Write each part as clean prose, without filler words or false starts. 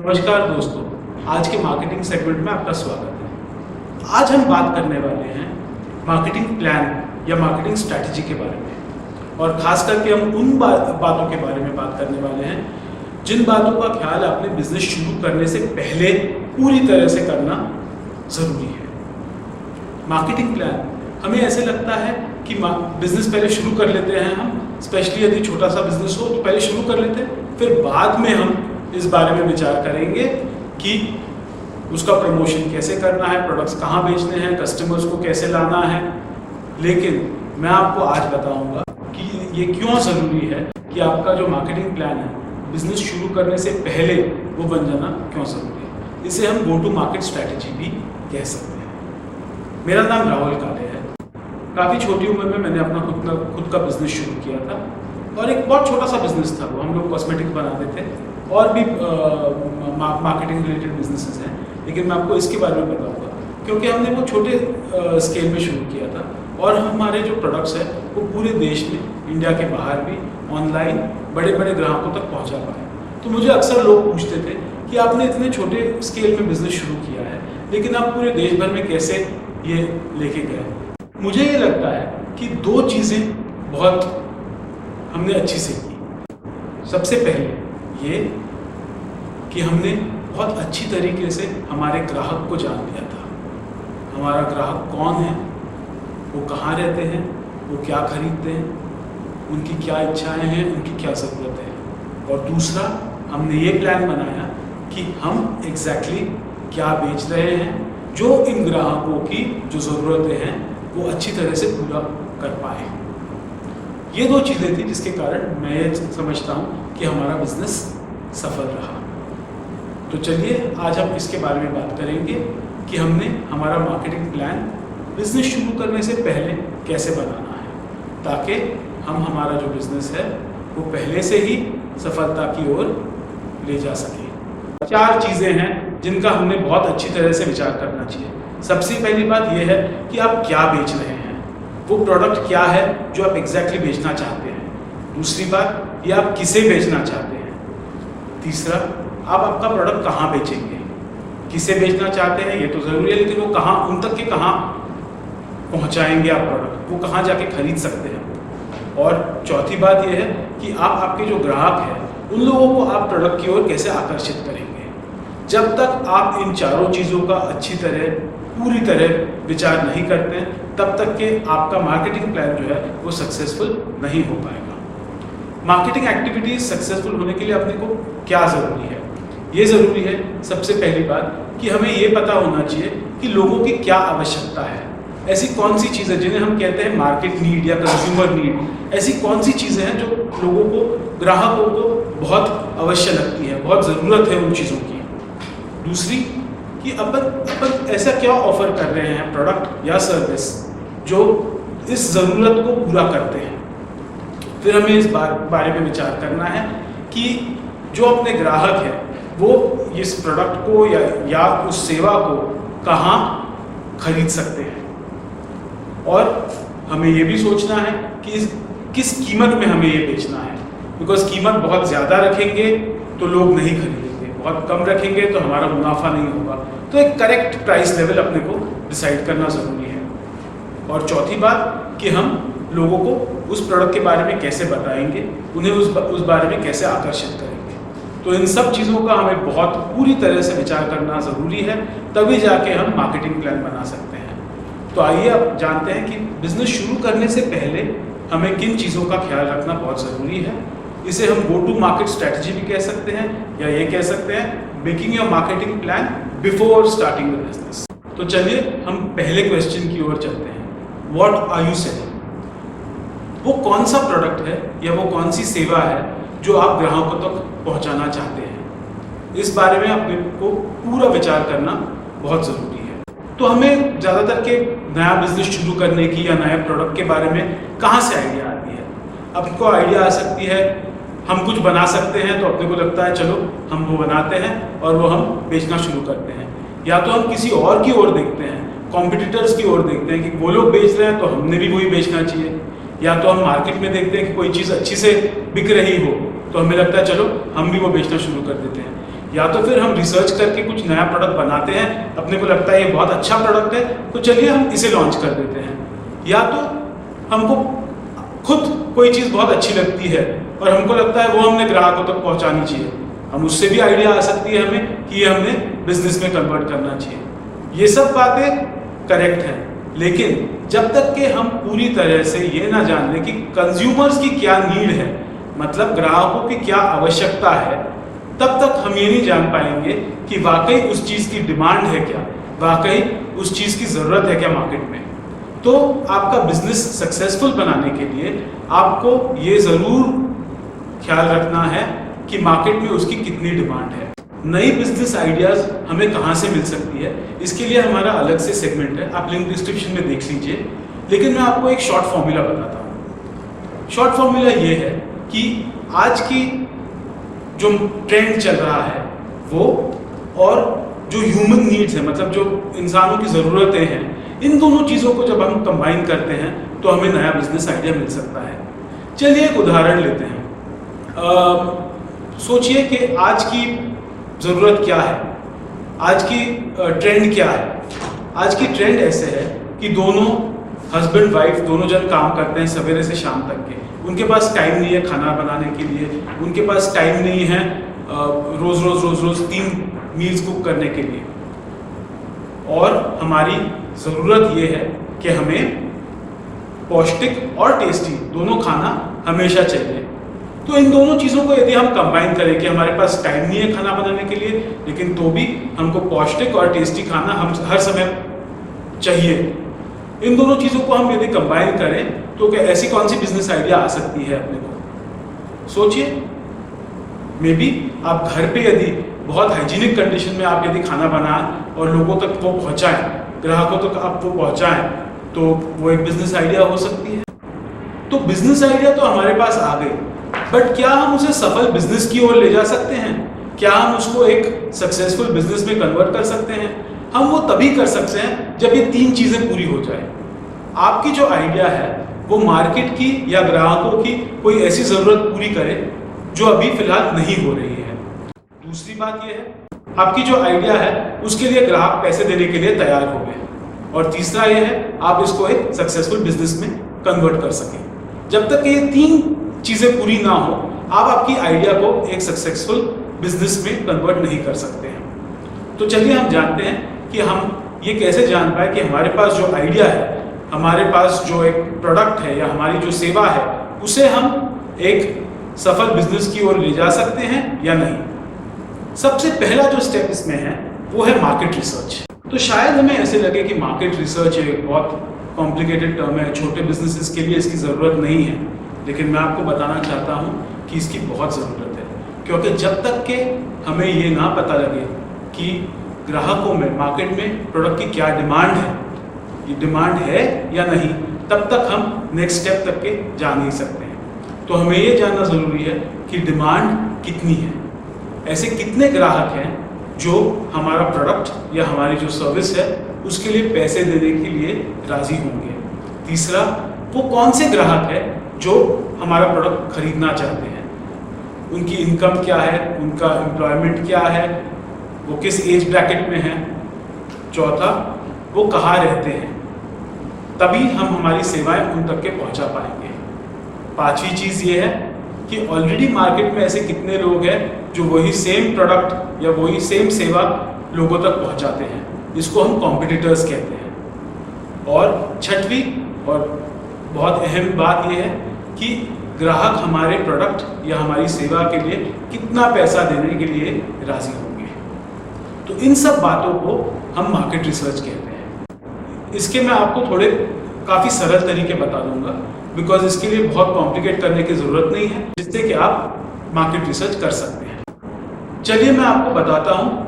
नमस्कार दोस्तों, आज के मार्केटिंग सेगमेंट में आपका स्वागत है। आज हम बात करने वाले हैं मार्केटिंग प्लान या मार्केटिंग स्ट्रैटेजी के बारे में, और खास करके हम उन बातों के बारे में बात करने वाले हैं जिन बातों का ख्याल अपने बिजनेस शुरू करने से पहले पूरी तरह से करना ज़रूरी है। मार्केटिंग प्लान हमें ऐसे लगता है कि बिजनेस पहले शुरू कर लेते हैं हम, स्पेशली यदि छोटा सा बिजनेस हो तो पहले शुरू कर लेते हैं, फिर बाद में हम इस बारे में विचार करेंगे कि उसका प्रमोशन कैसे करना है, प्रोडक्ट्स कहाँ बेचने हैं, कस्टमर्स को कैसे लाना है। लेकिन मैं आपको आज बताऊंगा कि ये क्यों ज़रूरी है कि आपका जो मार्केटिंग प्लान है बिजनेस शुरू करने से पहले वो बन जाना क्यों ज़रूरी है। इसे हम गो टू मार्केट स्ट्रैटेजी भी कह सकते हैं। मेरा नाम राहुल काले है। काफ़ी छोटी उम्र में मैंने अपना खुद का बिजनेस शुरू किया था, और एक बहुत छोटा सा बिजनेस था वो। हम लोग कॉस्मेटिक्स बनाते थे और भी मार्केटिंग रिलेटेड बिजनेसेस हैं, लेकिन मैं आपको इसके बारे में बताऊंगा क्योंकि हमने वो छोटे स्केल में शुरू किया था, और हमारे जो प्रोडक्ट्स हैं वो पूरे देश में, इंडिया के बाहर भी, ऑनलाइन बड़े बड़े ग्राहकों तक पहुंचा पाए। तो मुझे अक्सर लोग पूछते थे कि आपने इतने छोटे स्केल में बिजनेस शुरू किया है, लेकिन आप पूरे देश भर में कैसे ये लेके गए। मुझे ये लगता है कि दो चीज़ें बहुत हमने अच्छी से की। सबसे पहले ये कि हमने बहुत अच्छी तरीके से हमारे ग्राहक को जान लिया था। हमारा ग्राहक कौन है, वो कहाँ रहते हैं, वो क्या खरीदते हैं, उनकी क्या इच्छाएं हैं, उनकी क्या ज़रूरत है। और दूसरा, हमने ये प्लान बनाया कि हम एग्जैक्टली क्या बेच रहे हैं जो इन ग्राहकों की जो ज़रूरतें हैं वो अच्छी तरह से पूरा कर पाए। ये दो चीज़ें थी जिसके कारण मैं ये समझता हूँ कि हमारा बिजनेस सफल रहा। तो चलिए आज हम इसके बारे में बात करेंगे कि हमने हमारा मार्केटिंग प्लान बिजनेस शुरू करने से पहले कैसे बनाना है, ताकि हम हमारा जो बिजनेस है वो पहले से ही सफलता की ओर ले जा सके। 4 चीज़ें हैं जिनका हमने बहुत अच्छी तरह से विचार करना चाहिए। सबसे पहली बात यह है कि आप क्या बेच रहे हैं, वो प्रोडक्ट क्या है जो आप एग्जैक्टली बेचना चाहते हैं। दूसरी बात, ये आप किसे बेचना चाहते हैं। तीसरा, आप आपका प्रोडक्ट कहाँ बेचेंगे। किसे बेचना चाहते हैं ये तो ज़रूरी है, लेकिन वो कहाँ, उन तक के कहाँ पहुँचाएंगे आप प्रोडक्ट, वो कहाँ जाके खरीद सकते हैं। और चौथी बात यह है कि आप आपके जो ग्राहक हैं उन लोगों को आप प्रोडक्ट की ओर कैसे आकर्षित करेंगे। जब तक आप इन चारों चीज़ों का अच्छी तरह, पूरी तरह विचार नहीं करते हैं, तब तक के आपका मार्केटिंग प्लान जो है वो सक्सेसफुल नहीं हो पाएगा। मार्केटिंग एक्टिविटीज सक्सेसफुल होने के लिए अपने को क्या ज़रूरी है। ये ज़रूरी है सबसे पहली बात कि हमें ये पता होना चाहिए कि लोगों की क्या आवश्यकता है। ऐसी कौन सी चीज़ें जिन्हें हम कहते हैं मार्केट नीड या कंज्यूमर नीड, ऐसी कौन सी चीज़ें हैं जो लोगों को, ग्राहकों को बहुत अवश्य लगती है, बहुत ज़रूरत है उन चीज़ों की। दूसरी कि अपन ऐसा क्या ऑफर कर रहे हैं, प्रोडक्ट या सर्विस, जो इस ज़रूरत को पूरा करते हैं। फिर हमें इस बारे में विचार करना है कि जो अपने ग्राहक है वो इस प्रोडक्ट को या उस सेवा को कहाँ खरीद सकते हैं। और हमें ये भी सोचना है कि किस कीमत में हमें ये बेचना है, बिकॉज कीमत बहुत ज़्यादा रखेंगे तो लोग नहीं खरीदेंगे, बहुत कम रखेंगे तो हमारा मुनाफा नहीं होगा। तो एक करेक्ट प्राइस लेवल अपने को डिसाइड करना ज़रूरी है। और चौथी बात कि हम लोगों को उस प्रोडक्ट के बारे में कैसे बताएंगे, उन्हें उस बारे में कैसे आकर्षित करेंगे। तो इन सब चीज़ों का हमें बहुत पूरी तरह से विचार करना ज़रूरी है, तभी जाके हम मार्केटिंग प्लान बना सकते हैं। तो आइए अब जानते हैं कि बिजनेस शुरू करने से पहले हमें किन चीज़ों का ख्याल रखना बहुत ज़रूरी है। इसे हम गो टू मार्केट स्ट्रैटेजी भी कह सकते हैं, या ये कह सकते हैं making your marketing plan before starting the business. तो चलिए हम पहले क्वेश्चन की ओर चलते हैं। What are you selling. वो कौन सा प्रोडक्ट है या वो कौन सी सेवा है जो आप ग्राहकों तक पहुंचाना चाहते हैं। इस बारे में अपने को पूरा विचार करना बहुत ज़रूरी है। तो हमें ज़्यादातर के नया बिजनेस शुरू करने की या नए प्रोडक्ट के बारे में कहाँ से आइडिया आती है। आपको आइडिया आ सकती है, हम कुछ बना सकते हैं तो अपने को लगता है चलो हम वो बनाते हैं और वो हम बेचना शुरू करते हैं। या तो हम किसी और की ओर देखते हैं, कॉम्पिटिटर्स की ओर देखते हैं कि वो लोग बेच रहे हैं तो हमने भी वही बेचना चाहिए। या तो हम मार्केट में देखते हैं कि कोई चीज़ अच्छी से बिक रही हो तो हमें लगता है चलो हम भी वो बेचना शुरू कर देते हैं। या तो फिर हम रिसर्च करके कुछ नया प्रोडक्ट बनाते हैं, अपने को लगता है ये बहुत अच्छा प्रोडक्ट है तो चलिए हम इसे लॉन्च कर देते हैं, या तो हमको खुद कोई चीज़ बहुत अच्छी लगती है और हमको लगता है वो हमने ग्राहकों तक पहुंचानी चाहिए, हम उससे भी आइडिया आ सकती है हमें कि ये हमने बिजनेस में कन्वर्ट करना चाहिए। ये सब बातें करेक्ट हैं, लेकिन जब तक कि हम पूरी तरह से ये ना जान लें कि कंज्यूमर्स की क्या नीड है, मतलब ग्राहकों की क्या आवश्यकता है, तब तक हम ये नहीं जान पाएंगे कि वाकई उस चीज़ की डिमांड है क्या, वाकई उस चीज़ की ज़रूरत है क्या मार्केट में। तो आपका बिजनेस सक्सेसफुल बनाने के लिए आपको ये ज़रूर ख्याल रखना है कि मार्केट में उसकी कितनी डिमांड है। नई बिजनेस आइडियाज़ हमें कहाँ से मिल सकती है, इसके लिए हमारा अलग से सेगमेंट है, आप लिंक डिस्क्रिप्शन में देख लीजिए। लेकिन मैं आपको एक शॉर्ट फॉर्मूला बताता हूँ। शॉर्ट फॉर्मूला ये है कि आज की जो ट्रेंड चल रहा है वो, और जो ह्यूमन नीड्स है, मतलब जो इंसानों की ज़रूरतें हैं, इन दोनों चीज़ों को जब हम कंबाइन करते हैं तो हमें नया बिजनेस आइडिया मिल सकता है। चलिए एक उदाहरण लेते हैं। सोचिए कि आज की ज़रूरत क्या है, आज की ट्रेंड क्या है। आज की ट्रेंड ऐसे है कि दोनों हस्बैंड वाइफ दोनों जन काम करते हैं सवेरे से शाम तक के, उनके पास टाइम नहीं है खाना बनाने के लिए, उनके पास टाइम नहीं है रोज़ 3 मील्स कुक करने के लिए। और हमारी ज़रूरत ये है कि हमें पौष्टिक और टेस्टी दोनों खाना हमेशा चाहिए। तो इन दोनों चीज़ों को यदि हम कंबाइन करें कि हमारे पास टाइम नहीं है खाना बनाने के लिए, लेकिन तो भी हमको पौष्टिक और टेस्टी खाना हम हर समय चाहिए, इन दोनों चीज़ों को हम यदि कंबाइन करें तो क्या ऐसी कौन सी बिजनेस आइडिया आ सकती है अपने को। सोचिए, मे बी आप घर पे यदि बहुत हाइजीनिक कंडीशन में आप यदि खाना बनाएं और लोगों तक वो पहुंचाएं, ग्राहकों तक आप वो पहुंचाएं, तो वो एक बिजनेस आइडिया हो सकती है। तो बिजनेस आइडिया तो हमारे पास आ गई, बट क्या हम उसे सफल बिजनेस की ओर ले जा सकते हैं? क्या हम उसको एक सक्सेसफुल बिजनेस में कन्वर्ट कर सकते हैं? हम वो तभी कर सकते हैं जब ये 3 चीज़ें पूरी हो जाए। आपकी जो आइडिया है वो मार्केट की या ग्राहकों की कोई ऐसी ज़रूरत पूरी करे जो अभी फिलहाल नहीं हो रही है। दूसरी बात यह है, आपकी जो आइडिया है उसके लिए ग्राहक पैसे देने के लिए तैयार हो गए। और तीसरा यह है, आप इसको एक सक्सेसफुल बिजनेस में कन्वर्ट कर सकें। जब तक ये 3 चीज़ें पूरी ना हो, आप आपकी आइडिया को एक सक्सेसफुल बिजनेस में कन्वर्ट नहीं कर सकते हैं। तो चलिए हम जानते हैं कि हम ये कैसे जान पाए कि हमारे पास जो आइडिया है, हमारे पास जो एक प्रोडक्ट है या हमारी जो सेवा है, उसे हम एक सफल बिजनेस की ओर ले जा सकते हैं या नहीं। सबसे पहला जो स्टेप इसमें है वो है मार्केट रिसर्च। तो शायद हमें ऐसे लगे कि मार्केट रिसर्च एक बहुत कॉम्प्लिकेटेड टर्म है, छोटे बिजनेसेस के लिए इसकी ज़रूरत नहीं है, लेकिन मैं आपको बताना चाहता हूँ कि इसकी बहुत ज़रूरत है। क्योंकि जब तक के हमें ये ना पता लगे कि ग्राहकों में, मार्केट में प्रोडक्ट की क्या डिमांड है, ये डिमांड है या नहीं, तब तक हम नेक्स्ट स्टेप तक के जा नहीं सकते हैं। तो हमें ये जानना ज़रूरी है कि डिमांड कितनी है, ऐसे कितने ग्राहक हैं जो हमारा प्रोडक्ट या हमारी जो सर्विस है उसके लिए पैसे देने के लिए राज़ी होंगे। तीसरा, वो कौन से ग्राहक है जो हमारा प्रोडक्ट खरीदना चाहते हैं, उनकी इनकम क्या है, उनका एम्प्लॉयमेंट क्या है, वो किस एज ब्रैकेट में है। चौथा, वो कहाँ रहते हैं, तभी हम हमारी सेवाएं उन तक के पहुंचा पाएंगे। पांचवी चीज़ ये है कि ऑलरेडी मार्केट में ऐसे कितने लोग हैं जो वही सेम प्रोडक्ट या वही सेम सेवा लोगों तक पहुंचाते हैं, इसको हम कॉम्पिटिटर्स कहते हैं। और छठवीं और बहुत अहम बात यह है कि ग्राहक हमारे प्रोडक्ट या हमारी सेवा के लिए कितना पैसा देने के लिए राज़ी होंगे। तो इन सब बातों को हम मार्केट रिसर्च कहते हैं। इसके मैं आपको थोड़े काफ़ी सरल तरीके बता दूंगा, बिकॉज इसके लिए बहुत कॉम्प्लिकेट करने की ज़रूरत नहीं है, जिससे कि आप मार्केट रिसर्च कर सकते हैं। चलिए मैं आपको बताता हूँ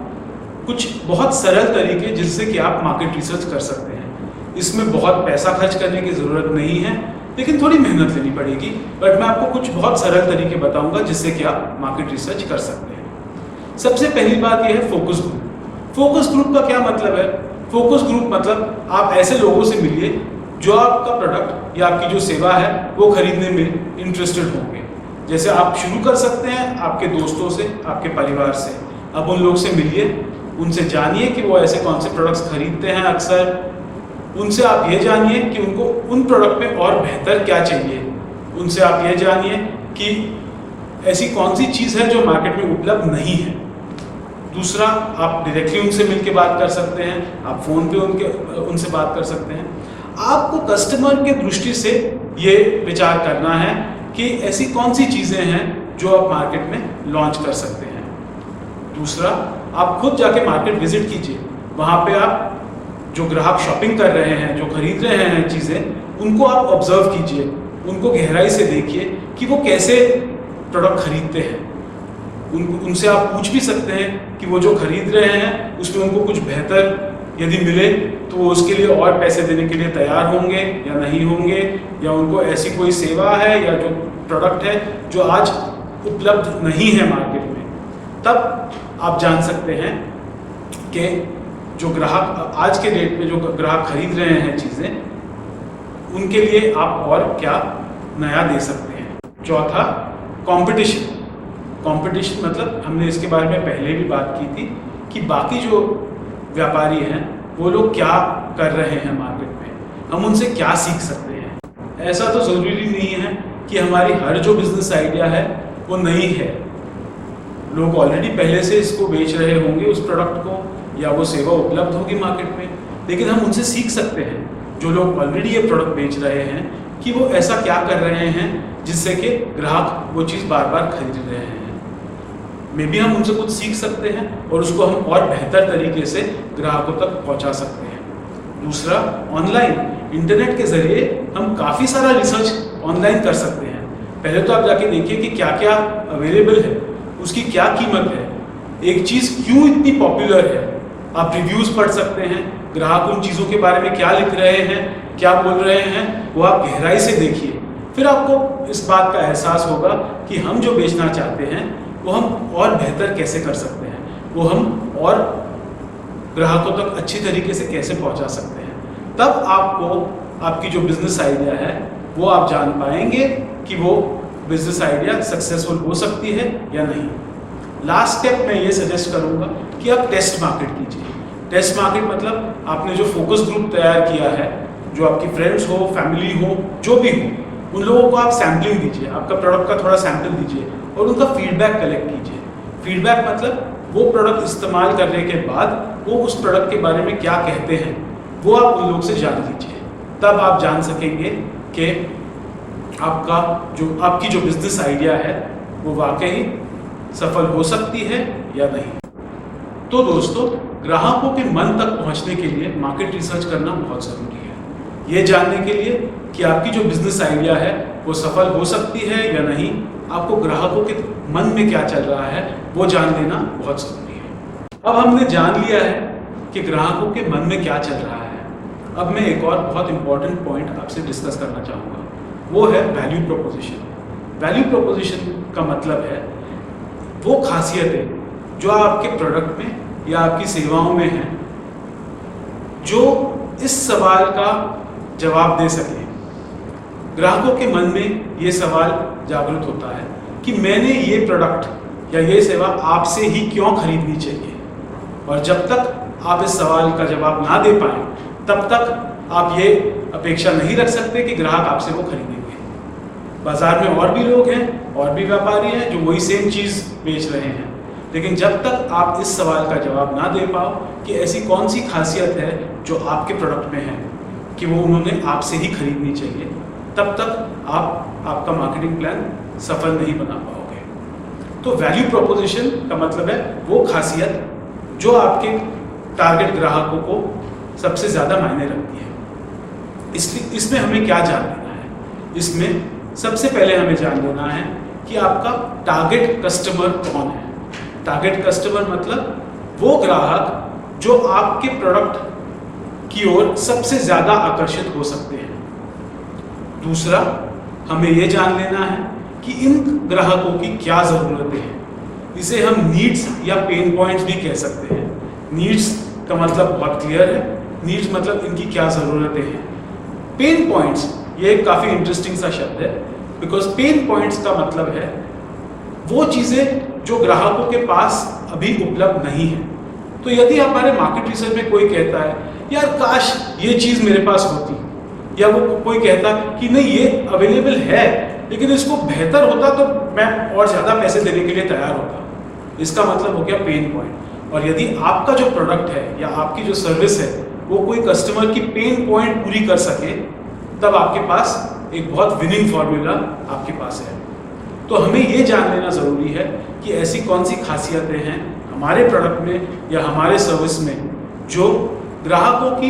कुछ बहुत सरल तरीके जिससे कि आप मार्केट रिसर्च कर सकते हैं। इसमें बहुत पैसा खर्च करने की ज़रूरत नहीं है, लेकिन थोड़ी मेहनत लेनी पड़ेगी, बट मैं आपको कुछ बहुत सरल तरीके बताऊंगा जिससे कि आप मार्केट रिसर्च कर सकते हैं। सबसे पहली बात यह है फोकस ग्रुप। फोकस ग्रुप का क्या मतलब है? फोकस ग्रुप मतलब आप ऐसे लोगों से मिलिए जो आपका प्रोडक्ट या आपकी जो सेवा है वो खरीदने में इंटरेस्टेड होंगे। जैसे आप शुरू कर सकते हैं आपके दोस्तों से, आपके परिवार से, अब उन लोग से मिलिए, उनसे जानिए कि वो ऐसे कौन से प्रोडक्ट्स खरीदते हैं अक्सर। उनसे आप ये जानिए कि उनको उन प्रोडक्ट में और बेहतर क्या चाहिए। उनसे आप ये जानिए कि ऐसी कौन सी चीज़ है जो मार्केट में उपलब्ध नहीं है। दूसरा, आप डायरेक्टली उनसे मिलकर बात कर सकते हैं, आप फ़ोन पे उनसे बात कर सकते हैं। आपको कस्टमर के दृष्टि से ये विचार करना है कि ऐसी कौन सी चीज़ें हैं जो आप मार्केट में लॉन्च कर सकते हैं। दूसरा, आप खुद जाके मार्केट विजिट कीजिए, वहाँ पे आप जो ग्राहक शॉपिंग कर रहे हैं, जो खरीद रहे हैं चीज़ें, उनको आप ऑब्जर्व कीजिए, उनको गहराई से देखिए कि वो कैसे प्रोडक्ट खरीदते हैं। उनसे आप पूछ भी सकते हैं कि वो जो खरीद रहे हैं उसमें उनको कुछ बेहतर यदि मिले तो वो उसके लिए और पैसे देने के लिए तैयार होंगे या नहीं होंगे, या उनको ऐसी कोई सेवा है या जो प्रोडक्ट है जो आज उपलब्ध नहीं है मार्केट में। तब आप जान सकते हैं कि जो ग्राहक आज के डेट में जो ग्राहक खरीद रहे हैं चीज़ें, उनके लिए आप और क्या नया दे सकते हैं। चौथा, कंपटीशन। कंपटीशन मतलब हमने इसके बारे में पहले भी बात की थी कि बाकी जो व्यापारी हैं वो लोग क्या कर रहे हैं मार्केट में, हम उनसे क्या सीख सकते हैं। ऐसा तो ज़रूरी नहीं है कि हमारी हर जो बिजनेस आइडिया है वो नई है। लोग ऑलरेडी पहले से इसको बेच रहे होंगे उस प्रोडक्ट को, या वो सेवा उपलब्ध होगी मार्केट में, लेकिन हम उनसे सीख सकते हैं जो लोग ऑलरेडी ये प्रोडक्ट बेच रहे हैं कि वो ऐसा क्या कर रहे हैं जिससे कि ग्राहक वो चीज़ बार बार खरीद रहे हैं। मे भी हम उनसे कुछ सीख सकते हैं और उसको हम और बेहतर तरीके से ग्राहकों तक पहुंचा सकते हैं। दूसरा, ऑनलाइन इंटरनेट के ज़रिए हम काफ़ी सारा रिसर्च ऑनलाइन कर सकते हैं। पहले तो आप जाके देखिए कि क्या क्या अवेलेबल है, उसकी क्या कीमत है, एक चीज़ क्यों इतनी पॉपुलर है। आप रिव्यूज़ पढ़ सकते हैं, ग्राहक उन चीज़ों के बारे में क्या लिख रहे हैं, क्या बोल रहे हैं, वो आप गहराई से देखिए। फिर आपको इस बात का एहसास होगा कि हम जो बेचना चाहते हैं वो हम और बेहतर कैसे कर सकते हैं, वो हम और ग्राहकों तक अच्छी तरीके से कैसे पहुंचा सकते हैं। तब आपको आपकी जो बिजनेस आइडिया है वो आप जान पाएंगे कि वो बिजनेस आइडिया सक्सेसफुल हो सकती है या नहीं। लास्ट स्टेप मैं ये सजेस्ट करूंगा कि आप टेस्ट मार्केट कीजिए। टेस्ट मार्केट मतलब आपने जो फोकस ग्रुप तैयार किया है, जो आपकी फ्रेंड्स हो, फैमिली हो, जो भी हो, उन लोगों को आप सैम्पलिंग दीजिए, आपका प्रोडक्ट का थोड़ा सैंपल दीजिए और उनका फीडबैक कलेक्ट कीजिए। फीडबैक मतलब वो प्रोडक्ट इस्तेमाल करने के बाद वो उस प्रोडक्ट के बारे में क्या कहते हैं, वो आप उन लोग से जान लीजिए। तब आप जान सकेंगे कि आपकी जो बिजनेस आइडिया है वो वाकई सफल हो सकती है या नहीं। तो दोस्तों, ग्राहकों के मन तक पहुंचने के लिए मार्केट रिसर्च करना बहुत ज़रूरी है। ये जानने के लिए कि आपकी जो बिजनेस आइडिया है वो सफल हो सकती है या नहीं, आपको ग्राहकों के मन में क्या चल रहा है वो जान लेना बहुत ज़रूरी है। अब हमने जान लिया है कि ग्राहकों के मन में क्या चल रहा है। अब मैं एक और बहुत इंपॉर्टेंट पॉइंट आपसे डिस्कस करना चाहूँगा, वो है वैल्यू प्रोपोजिशन। वैल्यू प्रोपोजिशन का मतलब है वो खासियतें जो आपके प्रोडक्ट में या आपकी सेवाओं में हैं, जो इस सवाल का जवाब दे सके। ग्राहकों के मन में ये सवाल जागृत होता है कि मैंने ये प्रोडक्ट या ये सेवा आपसे ही क्यों खरीदनी चाहिए। और जब तक आप इस सवाल का जवाब ना दे पाएं, तब तक आप ये अपेक्षा नहीं रख सकते कि ग्राहक आपसे वो खरीदेंगे। बाजार में और भी लोग हैं, और भी व्यापारी हैं जो वही सेम चीज़ बेच रहे हैं, लेकिन जब तक आप इस सवाल का जवाब ना दे पाओ कि ऐसी कौन सी खासियत है जो आपके प्रोडक्ट में है कि वो उन्होंने आपसे ही खरीदनी चाहिए, तब तक आप आपका मार्केटिंग प्लान सफल नहीं बना पाओगे। तो वैल्यू प्रोपोजिशन का मतलब है वो खासियत जो आपके टारगेट ग्राहकों को सबसे ज़्यादा मायने रखती है। इसमें हमें क्या जान लेना है? इसमें सबसे पहले हमें जान लेना है कि आपका टारगेट कस्टमर कौन है। टारगेट कस्टमर मतलब वो ग्राहक जो आपके प्रोडक्ट की ओर सबसे ज़्यादा आकर्षित हो सकते हैं। दूसरा, हमें ये जान लेना है कि इन ग्राहकों की क्या ज़रूरतें हैं। इसे हम नीड्स या पेन पॉइंट्स भी कह सकते हैं। नीड्स का मतलब बहुत क्लियर है, नीड्स मतलब इनकी क्या ज़रूरतें हैं। पेन पॉइंट्स ये एक काफ़ी इंटरेस्टिंग सा शब्द है, बिकॉज पेन पॉइंट्स का मतलब है वो चीज़ें जो ग्राहकों के पास अभी उपलब्ध नहीं है। तो यदि हमारे मार्केट रिसर्च में कोई कहता है यार काश ये चीज़ मेरे पास होती, या वो कोई कहता कि नहीं ये अवेलेबल है लेकिन इसको बेहतर होता तो मैं और ज़्यादा पैसे देने के लिए तैयार होता, इसका मतलब हो गया पेन पॉइंट। और यदि आपका जो प्रोडक्ट है या आपकी जो सर्विस है वो कोई कस्टमर की पेन पॉइंट पूरी कर सके, तब आपके पास एक बहुत विनिंग फॉर्मूला आपके पास है। तो हमें ये जान लेना ज़रूरी है कि ऐसी कौन सी खासियतें हैं हमारे प्रोडक्ट में या हमारे सर्विस में जो ग्राहकों की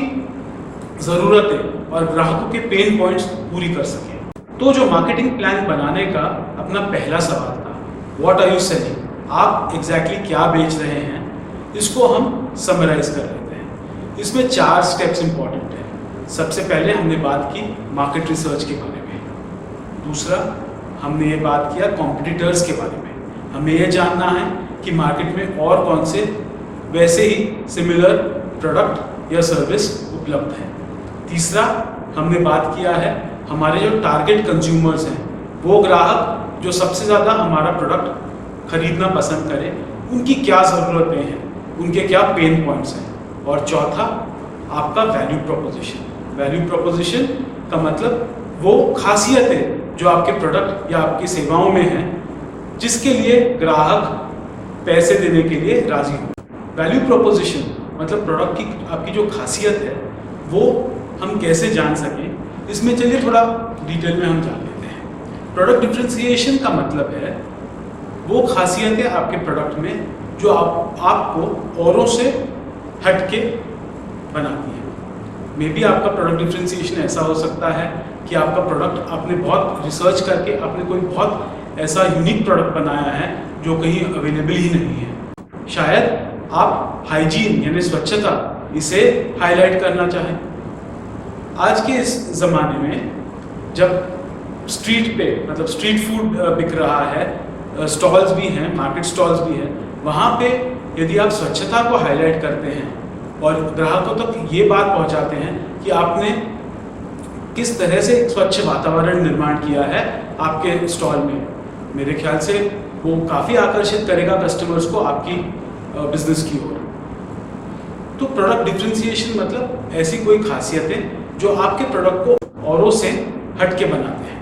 ज़रूरतें और ग्राहकों के पेन पॉइंट्स पूरी कर सके। तो जो मार्केटिंग प्लान बनाने का अपना पहला सवाल था, व्हाट आर यू सेलिंग, आप एग्जैक्टली क्या बेच रहे हैं, इसको हम समराइज कर लेते हैं। इसमें 4 स्टेप्स इंपॉर्टेंट हैं। सबसे पहले हमने बात की मार्केट रिसर्च के बारे में, दूसरा हमने ये बात किया कॉम्पिटिटर्स के बारे में, हमें ये जानना है कि मार्केट में और कौन से वैसे ही सिमिलर प्रोडक्ट या सर्विस उपलब्ध हैं। तीसरा हमने बात किया है हमारे जो टारगेट कंज्यूमर्स हैं, वो ग्राहक जो सबसे ज़्यादा हमारा प्रोडक्ट खरीदना पसंद करें, उनकी क्या ज़रूरतें हैं, उनके क्या पेन पॉइंट्स हैं। और चौथा आपका वैल्यू प्रोपोजिशन। वैल्यू प्रोपोजिशन का मतलब वो खासियतें जो आपके प्रोडक्ट या आपकी सेवाओं में हैं जिसके लिए ग्राहक पैसे देने के लिए राजी हो। वैल्यू प्रोपोजिशन मतलब प्रोडक्ट की आपकी जो खासियत है वो हम कैसे जान सकें, इसमें चलिए थोड़ा डिटेल में हम जान लेते हैं। प्रोडक्ट डिफरेंशिएशन का मतलब है वो खासियतें आपके प्रोडक्ट में जो आपको औरों से हटके बनाती हैं। मे बी आपका प्रोडक्ट डिफरेंशिएशन ऐसा हो सकता है कि आपका प्रोडक्ट आपने बहुत रिसर्च करके आपने कोई बहुत ऐसा यूनिक प्रोडक्ट बनाया है जो कहीं अवेलेबल ही नहीं है। शायद आप हाइजीन यानी स्वच्छता इसे हाईलाइट करना चाहें। आज के इस ज़माने में जब स्ट्रीट पे मतलब स्ट्रीट फूड बिक रहा है, स्टॉल्स भी हैं, मार्केट स्टॉल्स भी हैं, वहाँ पे यदि आप स्वच्छता को हाईलाइट करते हैं और ग्राहकों तक ये बात पहुँचाते हैं कि आपने किस तरह से स्वच्छ वातावरण निर्माण किया है आपके स्टॉल में, मेरे ख्याल से वो काफ़ी आकर्षित करेगा कस्टमर्स को आपकी बिजनेस की ओर। तो प्रोडक्ट डिफरेंशिएशन मतलब ऐसी कोई खासियतें जो आपके प्रोडक्ट को औरों से हटके बनाते हैं।